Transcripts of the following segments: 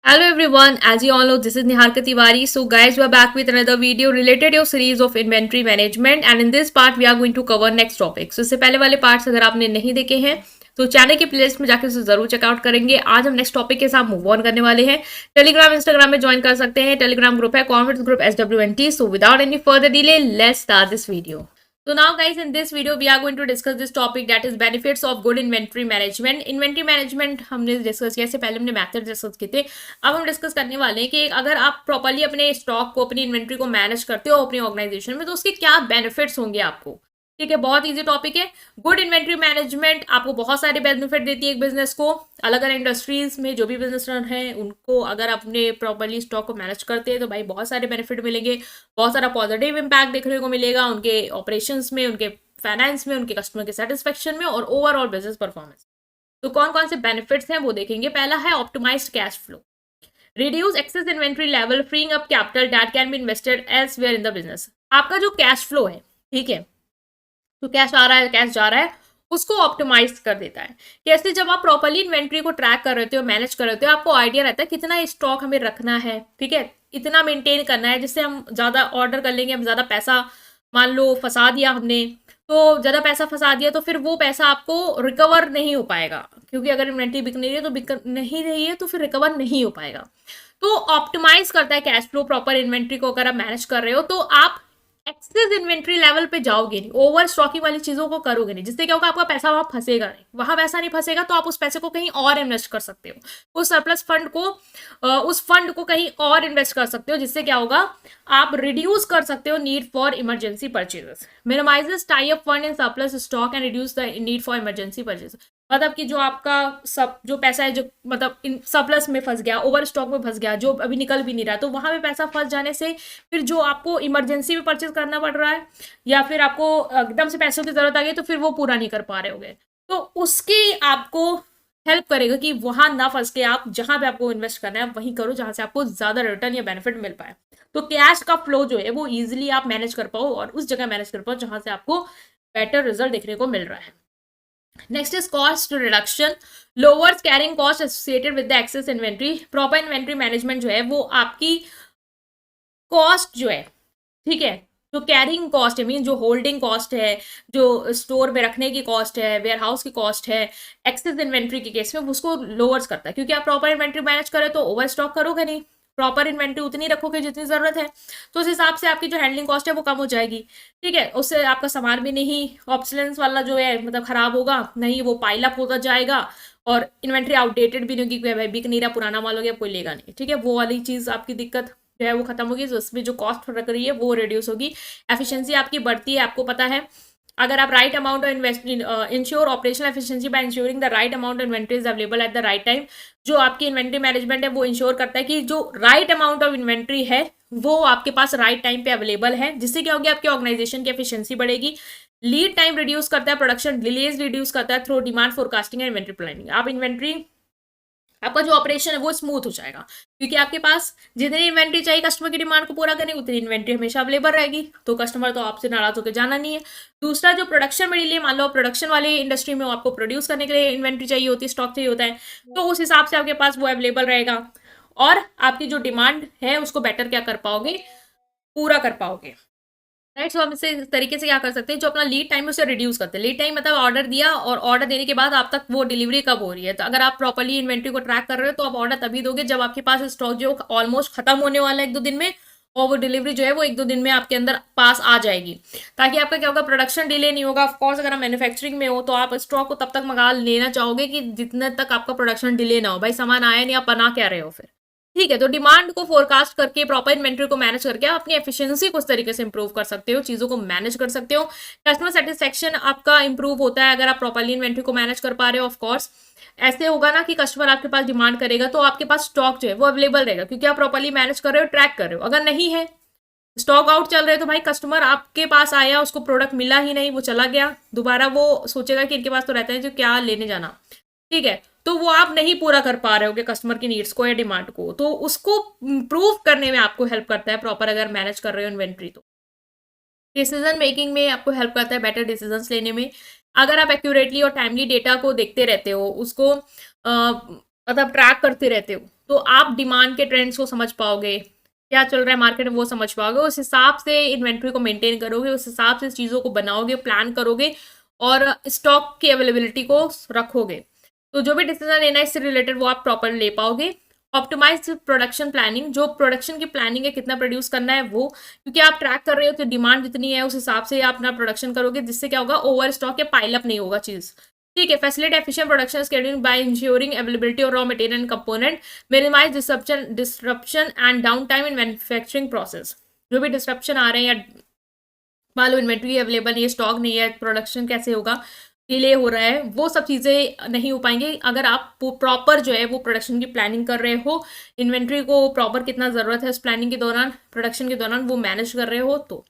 Hello everyone, as you all know, this is Niharika Tiwari. So guys, we are back with another video related to series of inventory management and in this part we are going to cover next topic. So इससे पहले वाले parts अगर आपने नहीं देखे हैं तो channel की प्लेलिस्ट में जाकर उसे जरूर चेकआउट करेंगे। आज हम नेक्स्ट टॉपिक के साथ मूव ऑन करने वाले हैं। टेलीग्राम इंस्टाग्राम में ज्वाइन कर सकते हैं। टेलीग्राम ग्रुप है conference group SWNT। So without any further delay let's start this video. So now guys, in this video we are going to discuss this topic, that is benefits of good inventory management. Inventory management हमने discuss किया, इससे पहले हमने method discuss किए थे। अब हम discuss करने वाले हैं कि अगर आप प्रॉपर्ली अपने स्टॉक को, अपनी इन्वेंट्री को मैनेज करते हो अपनी ऑर्गेनाइजेशन में, तो उसके क्या बेनिफिट्स होंगे आपको। ठीक है, बहुत इजी टॉपिक है। गुड इन्वेंट्री मैनेजमेंट आपको बहुत सारे बेनिफिट देती है एक बिजनेस को। अलग अलग इंडस्ट्रीज में जो भी बिजनेस रन है उनको अगर अपने प्रॉपर्ली स्टॉक को मैनेज करते हैं तो भाई बहुत सारे बेनिफिट मिलेंगे, बहुत सारा पॉजिटिव इम्पैक्ट देखने को मिलेगा उनके ऑपरेशंस में, उनके फाइनेंस में, उनके कस्टमर के सेटिस्फेक्शन में और ओवरऑल बिजनेस परफॉर्मेंस। तो कौन कौन से बेनिफिट्स हैं वो देखेंगे। पहला है optimised cash flow, reduce excess inventory level, freeing up capital that can be invested elsewhere in the business. आपका जो कैश फ्लो है, ठीक है, तो कैश आ रहा है, कैश जा रहा है, उसको ऑप्टिमाइज कर देता है। कैसे? जब आप प्रॉपर्ली इन्वेंट्री को ट्रैक कर रहे हो, मैनेज कर रहे हो, आपको आइडिया रहता है कितना स्टॉक हमें रखना है, ठीक है, इतना मेंटेन करना है, जिससे हम ज़्यादा ऑर्डर कर लेंगे, हम ज़्यादा पैसा मान लो फंसा दिया हमने, तो ज़्यादा पैसा फंसा दिया तो फिर वो पैसा आपको रिकवर नहीं हो पाएगा, क्योंकि अगर इन्वेंट्री बिक नहीं रही है तो बिक नहीं रही है तो फिर रिकवर नहीं हो पाएगा। तो ऑप्टिमाइज करता है कैश फ्लो प्रॉपर इन्वेंट्री को। अगर आप मैनेज कर रहे हो तो आप एक्सेस इन्वेंट्री लेवल पे जाओगे नहीं, ओवर स्टॉकिंग वाली चीजों को करोगे नहीं, जिससे क्या होगा, आपका पैसा वहां फंसेगा नहीं। वहां पैसा नहीं फंसेगा तो आप उस पैसे को कहीं और इन्वेस्ट कर सकते हो, उस सरप्लस फंड को, उस फंड को कहीं और इन्वेस्ट कर सकते हो, जिससे क्या होगा, आप रिड्यूस कर सकते हो need for emergency purchases. Minimises tie up fund in surplus stock and reduce the need for emergency purchase. मतलब कि जो आपका सब जो पैसा है, जो मतलब इन सरप्लस में फंस गया, ओवर स्टॉक में फंस गया, जो अभी निकल भी नहीं रहा, तो वहां पे पैसा फंस जाने से फिर जो आपको इमरजेंसी में परचेज करना पड़ रहा है या फिर आपको एकदम से पैसों की जरूरत आ गई तो फिर वो पूरा नहीं कर पा रहे होगे, तो उसकी आपको हेल्प करेगा कि वहां ना फंस के आप जहां पे आपको इन्वेस्ट करना है वहीं करो, जहां से आपको ज्यादा रिटर्न या बेनिफिट मिल पाए। तो कैश का फ्लो जो है वो इजिली आप मैनेज कर पाओ और उस जगह मैनेज कर पाओ जहां से आपको बेटर रिजल्ट देखने को मिल रहा है। Next is cost reduction, lowers carrying cost associated with the excess inventory. Proper inventory management जो है वो आपकी कॉस्ट जो है, ठीक है, जो कैरिंग कॉस्ट है, मीन जो होल्डिंग कॉस्ट है, जो स्टोर में रखने की कॉस्ट है, वेयर हाउस की कॉस्ट है, एक्सेस इन्वेंट्री के केस में उसको लोअर्स करता है, क्योंकि आप प्रॉपर इन्वेंट्री मैनेज करें तो ओवर स्टॉक करोगे नहीं, प्रॉपर इन्वेंट्री उतनी रखोगे जितनी जरूरत है, तो उस हिसाब से आपकी जो हैंडलिंग कॉस्ट है वो कम हो जाएगी। ठीक है, उससे आपका सामान भी नहीं ऑब्सोलेंस वाला जो है मतलब खराब होगा नहीं, वो पाइल अप होता जाएगा और इन्वेंट्री आउटडेटेड भी नहीं होगी, भाई बिक नहीं रहा, पुराना माल हो गया, कोई लेगा नहीं। ठीक है, वो वाली चीज आपकी दिक्कत जो है वो खत्म होगी, तो उसमें जो कॉस्ट रख रही है वो रिड्यूस होगी, एफिशिएंसी आपकी बढ़ती है। आपको पता है, अगर आप right amount of ensure operational efficiency by ensuring the right amount of inventory is available at the right time. जो आपकी इन्वेंट्री मैनेजमेंट है वो इंश्योर करता है कि जो राइट अमाउंट ऑफ इन्वेंट्री है वो आपके पास राइट टाइम पे अवेलेबल है, जिससे क्या होगी, आपकी ऑर्गेनाइजेशन की एफिशिएंसी बढ़ेगी। लीड टाइम रिड्यूस करता है, प्रोडक्शन डिलेज रिड्यूस करता है through demand forecasting and inventory planning. आप इन्वेंट्री, आपका जो ऑपरेशन है वो स्मूथ हो जाएगा, क्योंकि आपके पास जितनी इन्वेंट्री चाहिए कस्टमर की डिमांड को पूरा करने, उतनी इन्वेंट्री हमेशा अवेलेबल रहेगी, तो कस्टमर तो आपसे नाराज होकर जाना नहीं है। दूसरा, जो प्रोडक्शन में डिले, मान लो प्रोडक्शन वाली इंडस्ट्री में आपको प्रोड्यूस करने के लिए इन्वेंट्री चाहिए होती है, स्टॉक चाहिए होता है, तो उस हिसाब से आपके पास वो अवेलेबल रहेगा और आपकी जो डिमांड है उसको बेटर क्या कर पाओगे, पूरा कर पाओगे। राइट, सो हम इसे इस तरीके से क्या कर सकते हैं, जो अपना लीड टाइम है उसे रिड्यूस करते हैं। लीड टाइम मतलब ऑर्डर दिया और ऑर्डर देने के बाद आप तक वो डिलीवरी कब हो रही है। तो अगर आप प्रॉपर्ली इन्वेंट्री को ट्रैक कर रहे हो तो आप ऑर्डर तभी दोगे जब आपके पास स्टॉक जो ऑलमोस्ट खत्म होने वाला है 1-2 दिन में, और वो डिलीवरी जो है वो 1-2 दिन में आपके अंदर पास आ जाएगी, ताकि आपका क्या होगा, प्रोडक्शन डिले नहीं होगा। ऑफकोर्स अगर आप मैन्युफैक्चरिंग में हो तो आप स्टॉक को तब तक मंगा लेना चाहोगे कि जितने तक आपका प्रोडक्शन डिले ना हो, भाई सामान आया नहीं, आप बना क्या रहे हो फिर। ठीक है, तो डिमांड को फोरकास्ट करके प्रॉपर इन्वेंट्री को मैनेज करके आप अपनी एफिशिएंसी को उस तरीके से इंप्रूव कर सकते हो, चीजों को मैनेज कर सकते हो। कस्टमर सेटिस्फेक्शन आपका इंप्रूव होता है अगर आप प्रॉपर्ली इन्वेंट्री को मैनेज कर पा रहे हो। ऑफ कोर्स ऐसे होगा ना कि कस्टमर आपके पास डिमांड करेगा तो आपके पास स्टॉक जो है वो अवेलेबल रहेगा, क्योंकि आप प्रॉपर्ली मैनेज कर रहे हो, ट्रैक कर रहे हो। अगर नहीं है, स्टॉक आउट चल रहे हैं, तो भाई कस्टमर आपके पास आया, उसको प्रोडक्ट मिला ही नहीं, वो चला गया, दोबारा वो सोचेगा कि इनके पास तो रहता है जो क्या लेने जाना। ठीक है, तो वो आप नहीं पूरा कर पा रहे हो कस्टमर की नीड्स को या डिमांड को, तो उसको प्रूव करने में आपको हेल्प करता है प्रॉपर अगर मैनेज कर रहे हो इन्वेंट्री। तो डिसीजन मेकिंग में आपको हेल्प करता है, बेटर डिसीजंस लेने में। अगर आप एक्यूरेटली और टाइमली डेटा को देखते रहते हो, उसको मतलब ट्रैक करते रहते हो, तो आप डिमांड के ट्रेंड्स को समझ पाओगे, क्या चल रहा है मार्केट में वो समझ पाओगे, उस हिसाब से इन्वेंट्री को मेंटेन करोगे, उस हिसाब से चीज़ों को बनाओगे, प्लान करोगे और स्टॉक की अवेलेबिलिटी को रखोगे। तो जो भी डिसीजन लेना है इससे रिलेटेड वो आप प्रॉपर ले पाओगे। ऑप्टिमाइज प्रोडक्शन प्लानिंग, जो प्रोडक्शन की प्लानिंग है कितना प्रोड्यूस करना है वो, क्योंकि आप ट्रैक कर रहे हो तो डिमांड जितनी है उस हिसाब से आप अपना प्रोडक्शन करोगे, जिससे क्या होगा, ओवर स्टॉक या पाइल अप नहीं होगा चीज़। ठीक है, facility efficient production scheduling by ensuring availability of raw material and component, minimise disruption and down time in manufacturing process. जो भी डिस्ट्रप्शन आ रहे हैं या मान लो इन्वेंट्री अवेलेबल नहीं है, स्टॉक नहीं है, प्रोडक्शन कैसे होगा, डिले हो रहा है, वो सब चीज़ें नहीं हो पाएंगी अगर आप प्रॉपर जो है वो प्रोडक्शन की प्लानिंग कर रहे हो, इन्वेंट्री को प्रॉपर कितना ज़रूरत है उस प्लानिंग के दौरान, प्रोडक्शन के दौरान वो मैनेज कर रहे हो तो।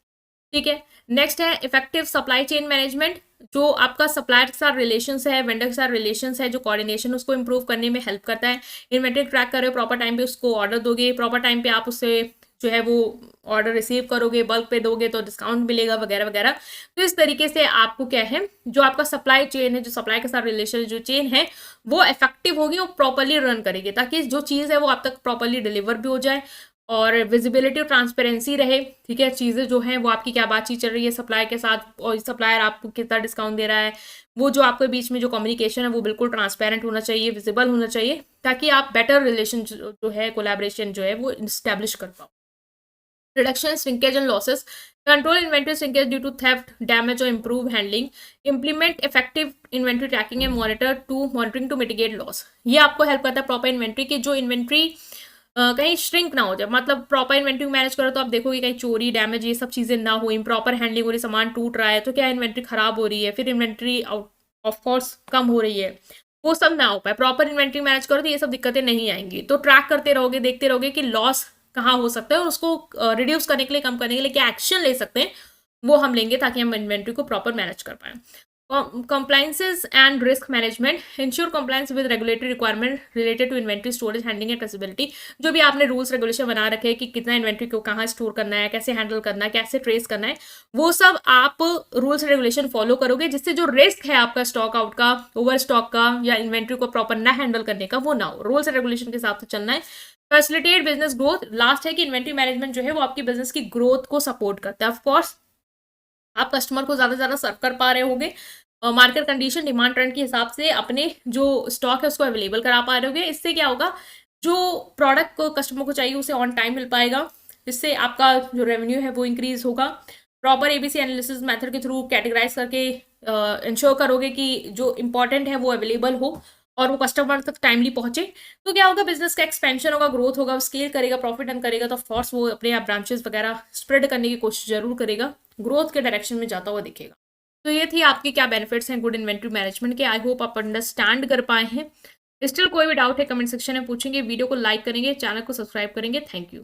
ठीक है, नेक्स्ट है इफेक्टिव सप्लाई चेन मैनेजमेंट, जो आपका सप्लायर के साथ रिलेशंस है, वेंडर के साथ रिलेशंस है, जो कोऑर्डिनेशन उसको इंप्रूव करने में हेल्प करता है। इन्वेंट्री ट्रैक कर रहे हो, प्रॉपर टाइम पे उसको ऑर्डर दोगे, प्रॉपर टाइम पे आप उससे जो है वो ऑर्डर रिसीव करोगे, बल्क पे दोगे तो डिस्काउंट मिलेगा वगैरह वगैरह। तो इस तरीके से आपको क्या है, जो आपका सप्लाई चेन है, जो सप्लाई के साथ रिलेशन जो चेन है वो इफेक्टिव होगी और प्रॉपरली रन करेगी, ताकि जो चीज़ है वो आप तक प्रॉपरली डिलीवर भी हो जाए और विजिबिलिटी और ट्रांसपेरेंसी रहे। ठीक है, चीज़ें जो हैं वो आपकी क्या बातचीत चल रही है सप्लायर के साथ और सप्लायर आपको कितना डिस्काउंट दे रहा है, वो जो आपके बीच में जो कम्युनिकेशन है वो बिल्कुल ट्रांसपेरेंट होना चाहिए, विजिबल होना चाहिए, ताकि आप बेटर रिलेशन जो है, कोलैबोरेशन जो है वो इस्टेब्लिश कर पाओ। Reduction in shrinkage and losses, control inventory shrinkage due to theft, damage or improve handling, implement effective inventory tracking and monitoring to mitigate loss। ये आपको हेल्प करता है प्रॉपर इन्वेंट्री की, जो इन्वेंट्री कहीं श्रिंक ना हो जाए, मतलब प्रॉपर इन्वेंट्री मैनेज करो तो आप देखोगे कहीं चोरी, डैमेज, ये सब चीज़ें ना हो, इम्प्रॉपर हैंडलिंग हो रही, सामान टूट रहा है तो क्या इन्वेंट्री खराब हो रही है, फिर इन्वेंट्री ऑफ कोर्स कम हो रही है, वो सब ना हो पाए। प्रॉपर इन्वेंट्री मैनेज करो तो ये सब दिक्कतें नहीं आएंगी। तो ट्रैक करते रहोगे, देखते रहोगे कि लॉस कहाँ हो सकता है और उसको रिड्यूस करने के लिए, कम करने के लिए क्या एक्शन ले सकते हैं वो हम लेंगे, ताकि हम इन्वेंट्री को प्रॉपर मैनेज कर पाएँ। compliances and risk management, ensure compliance with regulatory requirement related to inventory storage, handling and traceability। जो भी आपने रूल्स रेगुलेशन बना रखे हैं कि कितना इन्वेंट्री को कहाँ स्टोर करना है, कैसे हैंडल करना है, कैसे ट्रेस करना है, वो सब आप रूल्स रेगुलेशन फॉलो करोगे, जिससे जो रिस्क है आपका स्टॉक आउट का, ओवर स्टॉक का या इन्वेंट्री को प्रॉपर ना हैंडल करने का, वो ना हो। रूल्स रेगुलेशन के हिसाब से चलना है। फैसिलिटेट बिजनेस ग्रोथ, लास्ट है कि इन्वेंट्री मैनेजमेंट जो है वो आपकी बिजनेस की ग्रोथ को सपोर्ट करता है। ऑफकोर्स आप कस्टमर को ज़्यादा से ज़्यादा सर्व कर पा रहे होगे, मार्केट कंडीशन, डिमांड ट्रेंड के हिसाब से अपने जो स्टॉक है उसको अवेलेबल करा पा रहे होगे। इससे क्या होगा, जो प्रोडक्ट को कस्टमर को चाहिए उसे ऑन टाइम मिल पाएगा, इससे आपका जो रेवेन्यू है वो इंक्रीज होगा। प्रॉपर एबीसी एनालिसिस मेथड के थ्रू कैटेगराइज करके इंश्योर करोगे कि जो इंपॉर्टेंट है वो अवेलेबल हो और वो कस्टमर तक टाइमली पहुंचे। तो क्या होगा, बिजनेस का एक्सपेंशन होगा, ग्रोथ होगा, स्केल करेगा, प्रॉफिट अर्न करेगा, तो ऑफकोर्स वो अपने आप ब्रांचेस वगैरह स्प्रेड करने की कोशिश जरूर करेगा, ग्रोथ के डायरेक्शन में जाता हुआ दिखेगा। तो ये थी आपकी क्या बेनिफिट्स हैं गुड इन्वेंट्री मैनेजमेंट के। आई होप आप अंडरस्टैंड कर पाए हैं। स्टिल कोई भी डाउट है कमेंट सेक्शन में पूछेंगे, वीडियो को लाइक करेंगे, चैनल को सब्सक्राइब करेंगे। Thank you.